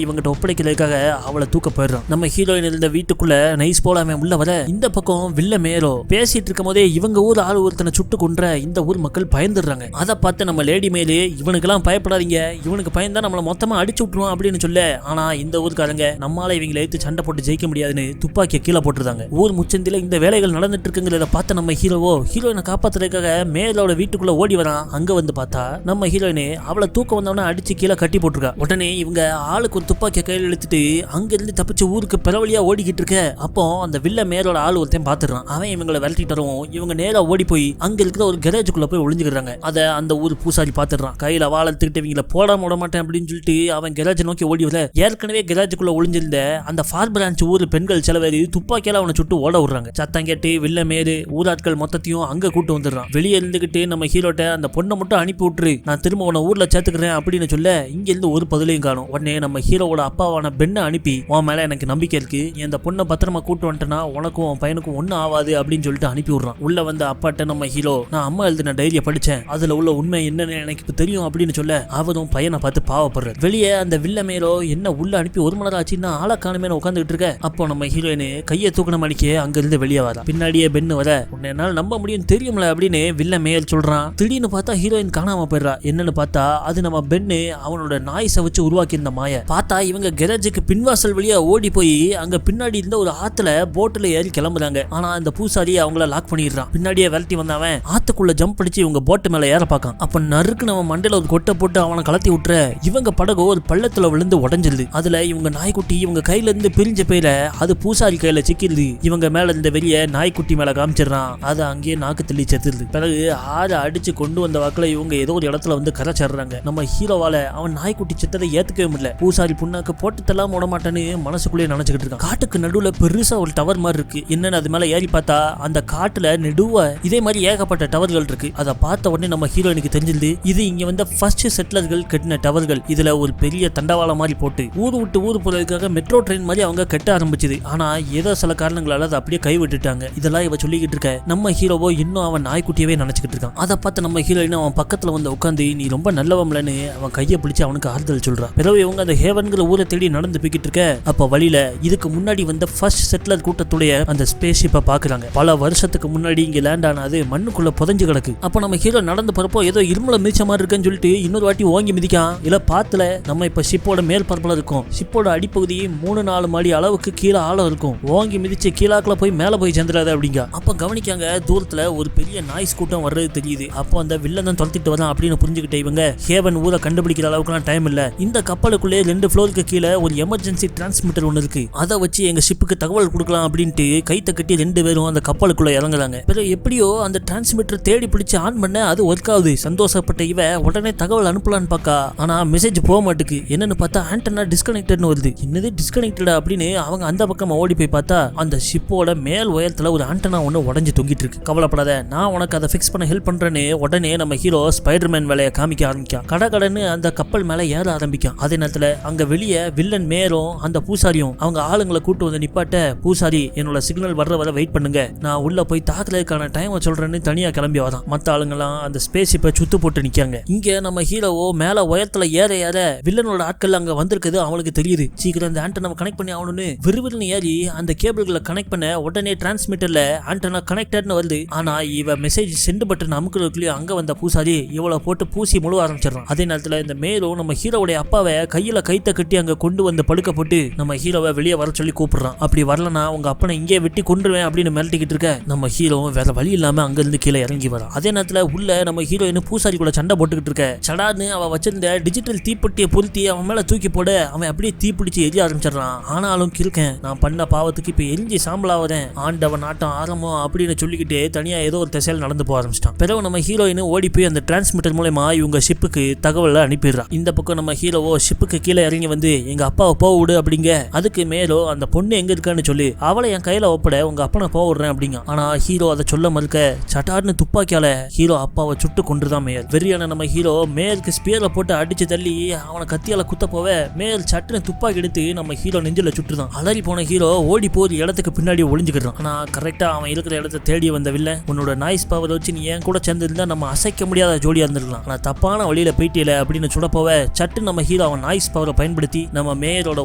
இவங்கிட்ட ஒப்படைக்கிறதுக்காக அவளை தூக்க போயிடுறான். நம்ம ஹீரோயின் இருந்த வீட்டுக்குள்ள நைஸ் போல அவன் உள்ள வர இந்த பக்கம் வில்ல மேலோ பேசிட்டு இருக்கும் போதே இவங்க ஊர் ஆள் ஒருத்தனை சுட்டு கொன்ற இந்த ஊர் மக்கள் பயந்துடுறாங்க. அதை பார்த்து நம்ம லேடி மேலே இவனுக்கெல்லாம் பயப்படாதீங்க, இவனுக்கு பயந்தா நம்மளை மொத்தமா அடிச்சு விட்டுருவோம் அப்படின்னு சொல்ல, ஆனா இந்த ஊருக்காரங்க நம்மளால இவங்களை எடுத்து சண்டை போட்டு ஜெயிக்க முடியாதுன்னு துப்பாக்கியை கீழே போட்டுருந்தாங்க. ஊர் முச்சந்தில இந்த வேலைகள் நடந்துட்டு இருக்குங்கிறத பார்த்து நம்ம ஹீரோவோ ஹீரோயினை காப்பாத்துறதுக்காக மேலோட வீட்டுக்குள்ள ஓடி வரான். அங்க வந்து பார்த்தா நம்ம ஹீரோயினே அவளை தூக்க வந்தவன அடிச்சு கீழே கட்டி போட்டிருக்கா. உடனே இவங்க ஆளுக்கு ஒரு துப்பாக்கியை கையில் இழுத்துட்டு அங்க இருந்து தப்பிச்சு ஊருக்கு பிறவழியா ஓடிக்கிட்டு இருக்க. அப்போ அந்த வில்ல மேலோட ஆள் ஒருத்தன் பாத்துறான். அவன் இவங்களை விரட்டிட்டு வரவும் இவங்க நேரா ஓடி போய் அங்க இருக்கிற ஒரு கேரேஜுக்குள்ள போய் ஒளிஞ்சுக்கிறாங்க. அதை அந்த ஊர் பூசாரி பாத்துறான். கையில வாழை எடுத்துக்கிட்டு இவங்களை போடாம விட மாட்டேன் அப்படின்னு சொல்லிட்டு அவன் கேரேஜ் நோக்கி ஓடி வர ஏற்கனவே கேரேஜுக்குள்ள ஒளிஞ்சிருந்த அந்த ஃபார் பிரான்ச் ஊர் பெண்கள் சில பேர் துப்பாக்கியால அவனை சுட்டு ஓட விடுறாங்க. சத்தம் கேட்டு வில்ல மேரு ஊராட்கள் மொத்தத்தையும் அங்க கூட்டு வந்துடுறான். வெளியே இருந்துகிட்டு நம்ம ஹீரோட்ட அந்த பொண்ணை மட்டும் அனுப்பி விட்டுரு, நான் திரும்ப உன்னை ஊர்ல சேர்த்துக்கிறேன் அப்படின்னு சொல்ல இங்க இருந்து ஒரு பதிலையும் காணும். உடனே நம்ம ஹீரோவோட அப்பாவான பெண்ணை அனுப்பி உன் மேல எனக்கு நம்பிக்கை இருக்கு, இந்த பொண்ணை பத்திரமா கூட்டு வந்துட்டேன்னா உனக்கும் உன் பையனுக்கும் ஒன்னும் ஆகாது அப்படின்னு சொல்லிட்டு அனுப்பி விடுறான். உள்ள வந்த அப்பாட்ட நம்ம ஹீரோ நான் அம்மா எழுதின டைரியை படிச்சேன், அதுல உள்ள உண்மை என்னன்னு எனக்கு இப்ப தெரியும் அப்படின்னு சொல்ல அவரும் பையனை பார்த்து பாவப்படுற. வெளியே அந்த வில்ல மேலோ என்ன உள்ள அனுப்பி ஒரு மணி நேரம் ஆச்சுன்னா ஆளை காணுமே உட்காந்துட்டு இருக்க. அப்போ நம்ம ஹீரோயின் கையை தூக்கின மணிக்கே அங்க இருந்து வெளியே வரா. பின்னாடியே பெண்ணு வர உன்னை என்னால நம்ப முடியும் தெரியும்ல அப்படின்னு வில்ல மேல் சொல்றான். திடீர்னு பார்த்தா ஹீரோயின் காணாம போயிடுறா. என்னன்னு பார்த்தா அது நம்ம பெண்ணு அவனோட நாய்ஸை வச்சு உருவாக்கி இருந்த மாய. பார்த்தா இவங்க கேரேஜுக்கு பின்வாசல் வழியா ஓடி போய் அங்க பின்னாடி இருந்த ஒரு ஆத்துல போட்டுல ஏறி கிளம்புறாங்க. ஆனா அந்த பூசாரி அவங்கள லாக் பண்ணிடுறான். பின்னாடியே விரட்டி வந்தவன் ஆத்துக்குள்ள ஜம்ப் அடிச்சு இவங்க போட்டு மேல ஏற பார்க்கான். அப்ப நறுக்கு நம்ம மண்டையில ஒரு கொட்டை போட்டு அவனை கலத்தி விட்டுற இவங்க படகு ஒரு பள்ளத்துல விழுந்து உடஞ்சிருது. அதுல இவங்க நாய்க்குட்டி இவங்க கையில இருந்து பிரிஞ்ச பேர அது பூசாரி கையில சிக்கிடுது. இவங்க மேல இருந்த வெளிய நாய்க்குட்டி மேல காமிச்சிடறான். அது அங்கேயே நாக்கு தள்ளி செத்துருது. பிறகு ஆறு அடிச்சு கொண்டு வந்த வாக்குல இவங்க ஏதோ ஒரு இடத்துல வந்து கரை சேர்றாங்க. நம்ம ஹீரோவால அவன் நாய்க்குட்டி செத்ததை ஏத்துக்கவே முடியல. பூசாரி புண்ணாக்கு போட்டு தள்ளாம விட மாட்டேன்னு மனசுக்குள்ளே நினைச்சுக்கிட்டு இருக்கான். காட்டுக்கு நடுவுல பெருசா ஒரு டவர் மாதிரி இருக்கு. என்னன்னு அது மேல ஏறி பார்த்தா அந்த காட்டுல நெடுவா இதே மாதிரி ஏகப்பட்ட டவர்கள் இருக்கு. அதை பார்த்த உடனே நம்ம ஹீரோயினுக்கு தெரிஞ்சிருது இது இங்க வந்த ஃபர்ஸ்ட் செட்டிலர்கள் கட்டின டவர்கள். இதுல ஒரு பெரிய தண்டவாளம் மாதிரி போட்டு ஊர் விட்டு ஊர் போறதுக்காக மெட்ரோ ட்ரெயின் மாதிரி அவங்க கட்ட ஆரம்பிச்சது. ஆனா ஏதோ சில காரணங்களால அதை அப்படியே கை விட்டுட்டாங்க. இதெல்லாம் இவ சொல்லிக்கிட்டு இருக்க நம்ம ஹீரோவோ இன்னும் அவன் நாய்க்குட்டியவே நினைச்சுக்கிட்டு இருக்கான். அதை பார்த்து நம்ம ஹீரோயின் அவன் பக்கத்துல வந்து உட்காந்து நீ ரொம்ப நல்லவம்லன்னு அவன் கையை பிடிச்சு அவனுக்கு ஆறுதல் சொல்றான். பிறகு இவங்க அந்த ஹேவன்கிற ஊரை தேடி நடந்து போய்கிட்டு இருக்க. அப்ப வழியில இதுக்கு முன்னாடி வந்த ஃபர்ஸ்ட் செட்டிலர் கூட்டத்துடைய அந்த ஸ்பேஸ் ஷிப்பை பாக்குறாங்க. பல வருஷத்துக்கு முன்னாடி இங்க லேண்ட் ஆனது மண்ணுக்குள்ள புதைஞ்சு கிடக்கு. அப்ப நம்ம ஹீரோ நடந்து போறப்போ ஏதோ இருமல மிதிச்ச மாதிரி இருக்குன்னு சொல்லிட்டு இன்னொரு வாட்டி ஓங்கி மிதிக்கான். இல்ல பாத்துல நம்ம இப்ப ஷிப்போட மேல் பரப்புல இருக்கும். ஷிப்போட அடிப்பகுதி 3-4 மாடி அளவுக்கு கீழே ஆழம் இருக்கும். ஓங்கி மிதிச்சு கீழாக்குல போய் மேல போய் சேர்ந்துடாது அப்படிங்க. அப்ப கவனிக்காங்க தூரத்துல ஒரு பெரிய நாய்ஸ் கூட்டம் வர்றது தெரியுது. அப்போ அந்த வில்லன் தான் துரத்திட்டு வரான் அப்படின்னு புரிஞ்சுக்கிட்ட இவங்க ஹேவன் ஊரை கண்டுபிடிக்கிற அளவுக்குலாம் டைம் இல்ல. இந்த கப்பலுக்குள்ளே 2 ஃப்ளோருக்கு கீழே ஒரு எமர்ஜென்சி டிரான்ஸ்மிட்டர் ஒன்று இருக்கு. அதை வச்சு எங்க ஷிப்புக்கு தகவல் கொடுக்கலாம் அப்படின்ட்டு கைத்த கட்டி 2 பேரும் அந்த கப்பலுக்குள்ள இறங்குறாங்க. பிறகு எப்படியோ அந்த டிரான்ஸ்மிட்டர் தேடி பிடிச்சு ஆன் பண்ண அது ஒர்க் ஆகுது. சந்தோஷப்பட்ட இவ உடனே தகவல் அனுப்பலான்னு பாக்கா. ஆனா மெசேஜ் போக மாட்டுக்கு. என்னன்னு பார்த்தா ஆண்டனா டிஸ்கனெக்டட்னு வருது. என்னது டிஸ்கனெக்டட் அப்படின்னு அவங்க அந்த பக்கம் ஓடி போய் பார்த்தா அந்த ஷிப்போட மேல் உயரத்துல ஒரு ஆண்டனா ஒன்று உடஞ்சு தொங்கிட்டு இருக்கு. கவலைப்படாத நான் உனக்கு அதை ஃபிக்ஸ் பண்ண ஹெல்ப் பண்றேன்னு உடனே நம்ம ஹீரோ ஸ்பைடர்மேன் வேலையை காமிக்க ஆரம்பிக்கான். கடன்னு அந்த கப்பல் மேல ஏற ஆரம்பிக்கும். அதே நேரத்துல அங்க வெளியே வில்லன் மேரும் அந்த பூசாரியும் அவங்க ஆளுங்களை கூட்டு வந்து நிப்பாட்ட பூசாரி என்னோட சிக்னல் வர்ற வரை வெயிட் பண்ணுங்க, நான் உள்ள போய் தாக்குறதுக்கான டைம் சொல்றேன்னு தனியா கிளம்பி வரான். மத்த ஆளுங்கெல்லாம் அந்த ஸ்பேஸ் ஷிப்பை சுத்து போட்டு நிக்காங்க. இங்க நம்ம ஹீரோவோ மேல உயரத்துல ஏற ஏற வில்லனோட ஆட்கள் அங்க வந்திருக்குது அவங்களுக்கு தெரியுது. சீக்கிரம் அந்த ஆண்டனா கனெக்ட் பண்ணி ஆகணும்னு விறுவிறுன்னு ஏறி அந்த கேபிள்களை கனெக்ட் பண்ண உடனே டிரான்ஸ்மிட்டர்ல ஆண்டனா கனெக்டட்னு வருது. ஆனா இவ மெசேஜ் சென்ட் பட்டன் அமுக்குறதுக்குள்ளே அங்க வந்த பூசாரி இவளை போட்டு பூசி முழுவ ஆரம்பிச்சிடறான். அதே நேரத்துல இந்த மேலும் நம்ம ஹீரோவுடைய அப்பாவை கையில கைத்த கட்டி அங்க கொண்டு வந்து படுக்க போட்டு நம்ம ஹீரோவை வெளியே வர சொல்லி கூப்பிடுறான். அப்படி வரலனா உங்க அப்பனை இங்கே வெட்டி கொண்டுருவேன் அப்படின்னு மிரட்டிக்கிட்டு இருக்க. நம்ம ஹீரோ வேற வழி இல்லாம அங்க இருந்து கீழே இறங்கி வரான். அதே நேரத்துல உள்ள நம்ம ஹீரோயின் பூசாரி கூட சண்டை போட்டுக்கிட்டு இருக்க. சடான்னு அவ வச்சிருந்த டிஜிட்டல் தீப்பெட்டியை பொருத்தி அவன் மேல தூக்கி போட அவன் அப்படியே தீப்பிடிச்சு எரிய ஆரம்பிச்சிடறான். ஆனாலும் இருக்கேன் நான் பண்ண பாவத்துக்கு இப்ப எரிஞ்சி சாம்பலாவதேன் ஆண்டவன் ஆட்டம் ஆரம்பம் அப்படின்னு சொல்லிக்கிட்டு தனியா ஏதோ ஒரு திசையில் நடந்து போக ஆரம்பிச்சிட்டான். பிறகு நம்ம ஹீரோயின் ஓடி போய் அந்த டிரான்ஸ்மிட்டர் மூலமா இவங்க ஷிப்புக்கு தகவலை அனுப்பிடுறான். இந்த பக்கம் நம்ம ஹீரோவோ ஷிப்புக்கு கீழே இறங்கி வந்து எங்க அப்பாவை போக விடு அப்படிங்க. அதுக்கு மேலோ அந்த பொண்ணு எங்க இருக்கான்னு சொல்லி அவளை என் கையில ஒப்பட உங்க அப்பனை போக விடுறேன் அப்படிங்க. ஆனா ஹீரோ அதை சொல்ல மறுக்க சட்டார்னு துப்பாக்கியால ஹீரோ அப்பாவை சுட்டு கொண்டுதான் மேயர். வெறியான நம்ம ஹீரோ மேயருக்கு ஸ்பியரை போட்டு அடிச்சு தள்ளி அவனை கத்தியால குத்த போவ மேயர் சட்டுன்னு துப்பாக்கி எடுத்து நம்ம ஹீரோ ஹீரோ நெஞ்சில சுட்டுதான். அலறி போன ஹீரோ ஓடி போய் இடத்துக்கு பின்னாடி ஒளிஞ்சுக்கிறான். ஆனா கரெக்டா அவன் இருக்கிற இடத்த தேடி வந்த வில்ல, உன்னோட நாய்ஸ் பவர் வச்சு நீ ஏன் கூட சேர்ந்திருந்தா நம்ம அசைக்க முடியாத ஜோடியா இருந்திருக்கலாம். ஆனா தப்பான வழியில போயிட்டில அப்படின்னு சுடப்போவ சட்டு நம்ம ஹீரோ அவன் நாய்ஸ் பவரை பயன்படுத்தி நம்ம மேயரோட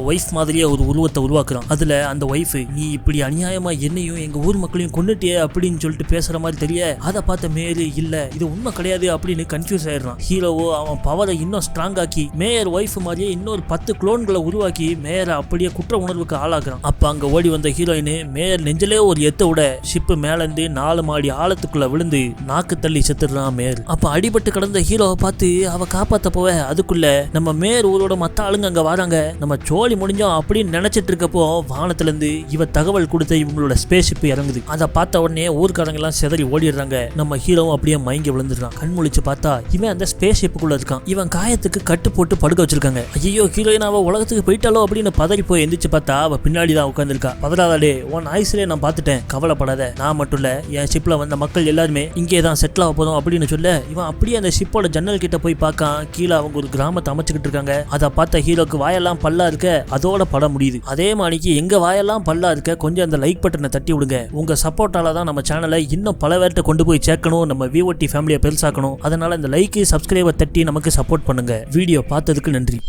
ஒய்ஃப் மாதிரியே ஒரு உருவத்தை உருவாக்குறான். அதுல அந்த ஒய்ஃப், நீ இப்படி அநியாயமா என்னையும் எங்க ஊர் மக்களையும் கொண்டுட்டியே அப்படின்னு சொல்லிட்டு பேசுற மாதிரி தெரிய, அதை பார்த்த மேயர் இல்ல இது உண்மை கிடையாது அப்படின்னு கன்ஃபியூஸ் ஆயிடுறான். ஹீரோவோ அவன் பவரை இன்னும் ஸ்ட்ராங் ஆக்கி மேயர் ஒய்ஃப் மாதிரியே இன்னொரு 10 குளோன்களை உருவாக்கி மேயரை அப்படியே குற்ற உணர்வுக்கு ஆளாக்குறான். அப்ப அங்க ஓடி வந்த ஹீரோயின் மேயர் நெஞ்சிலே ஒரு எத்த விட ஷிப்பு மேல இருந்து 4 மாடி ஆழத்துக்குள்ள விழுந்து நாக்கு தள்ளி செத்துடுறான் மேயர். அப்ப அடிபட்டு கிடந்த ஹீரோவை பார்த்து அவ காப்பாத்த போவ, அதுக்குள்ள நம்ம மேயர் ஊரோட மத்த ஆளுங்க அங்க வராங்க. நம்ம சோழி முடிஞ்சோம் அப்படின்னு நினைச்சிட்டு இருக்கப்போ வானத்துல இருந்து இவ தகவல் கொடுத்த இவங்களோட ஸ்பேஸ் ஷிப் இறங்குது. அதை பார்த்த உடனே ஊர்க்காரங்க எல்லாம் சிதறி ஓடிடுறாங்க. நம்ம ஹீரோவும் அப்படியே மயங்கி விழுந்துடுறான். கண் முழிச்சு பார்த்தா இவன் அந்த ஸ்பேஸ் ஷிப்புக்குள்ள இருக்கான். இவன் காயத்துக்கு கட்டு போட்டு படுக்க வச்சிருக்காங்க. ஐயோ ஹீரோயின் அவ உலகத்துக்கு போயிட்டாலோ அப்படின்னு பதறி போய் எந்திரிச்சு பார்த்தா அவ பின்னாடி தான் உட்காந்துருக்கா. பதறாதே, உன் ஆயுசிலே நான் பார்த்துட்டேன், கவலைப்படாத, நான் மட்டும் இல்ல என் ஷிப்ல வந்த மக்கள் எல்லாருமே இங்கே தான் செட்டில் ஆக போதும் அப்படின்னு சொல்ல இவன் அப்படியே அந்த ஷிப்போட ஜன்னல் கிட்ட போய் பார்க்கான். கீழே அவங்க ஒரு கிராமத்தை அமைச்சுக்கிட்டு இருக்காங்க. அதை பார்த்த ஹீரோக்கு வாயெல்லாம் பல்லா இருக்க அதோட படம் முடியுது. அதே மாதிரிக்கு எங்க வாயெல்லாம் பல்லா இருக்க கொஞ்சம் அந்த லைக் பட்டனை தட்டி விடுங்க. உங்க சப்போர்ட்டால தான் நம்ம சேனலை இன்னும் பல பேர்ட்ட கொண்டு போய் சேர்க்கணும், நம்ம VOT ஃபேமிலியை பெருசாக்கணும். அதனால இந்த லைக் சப்ஸ்கிரைபர் தட்டி நமக்கு சப்போர்ட் பண்ணுங்க. வீடியோ பார்த்ததுக்கு நன்றி.